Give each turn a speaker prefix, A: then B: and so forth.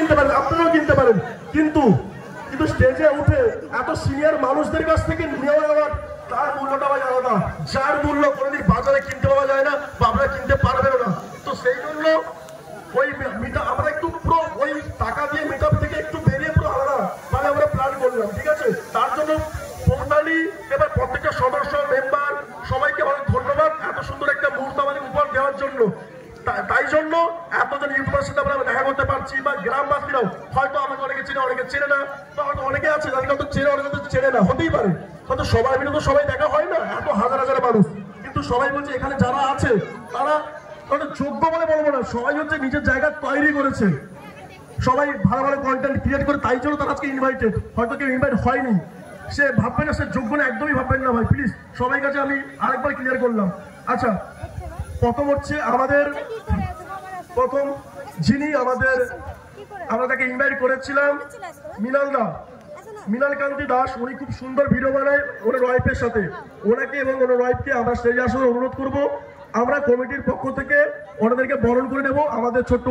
A: কিনতে পারেন, আপনারাও কিনতে পারেন, কিন্তু স্টেজে উঠে এত সিনিয়র মানুষদের কাছ থেকে নেওয়া যাওয়ার তার মূল্যটা ভাই আলাদা, যার মূল্য কোনোদিন বাজারে কিনতে পাওয়া যায় না বা আপনারা কিনতে পারবেন না। তো সেই জন্য ওই আমরা একটু পুরো ওই টাকা দিয়ে মিটআপ থেকে একটু বেরিয়ে পুরো আলাদা মানে আমরা প্ল্যান করলাম, ঠিক আছে? তার জন্য টোটালি এবার প্রত্যেকটা সদস্য মেম্বার সবাইকে অনেক ধন্যবাদ এত সুন্দর একটা মুহূর্ত আমাদের উপহার দেওয়ার জন্য। তাই জন্য এতজন ইউটিউবের সাথে আমরা দেখা করতে পারছি, বা গ্রামবাসীরাও হয়তো আমাকে অনেকে চেনে, অনেকে চেনে না, বা হয়তো অনেকে আছে যাদেরকে হয়তো চেনে, অনেকে চেনে না, হতেই পারে। হয়তো সবাই মিলে তো সবাই দেখা হয় না, এত হাজার হাজার মানুষ, কিন্তু সবাই বলছে এখানে যারা আছে তারা যোগ্য বলে বলবো না, সবাই হচ্ছে নিজের জায়গা তৈরি করেছে, সবাই ভালো ভালো কন্টেন্ট ক্রিয়েট করে, তাই জন্য তারা আজকে ইনভাইটেড। হয়তো কেউ ইনভাইট হয়নি, সে ভাববে না সে যোগ্য না, একদমই ভাববেন না ভাই, প্লিজ সবাই কাছে আমি আরেকবার ক্লিয়ার করলাম। আচ্ছা, প্রথম হচ্ছে আমাদের প্রথম যিনি আমরা তাকে ইনভাইট করেছিলাম মৃণাল কান্তি দাস, উনি খুব সুন্দর ভিডিও বানায় ওনার ওয়াইফের সাথে, ওনাকে এবং ওনার ওয়াইফকে আমরা স্টেজে আসার অনুরোধ করব। আমরা কমিটির পক্ষ থেকে ওনাদেরকে বরণ করে নেব আমাদের ছোট্ট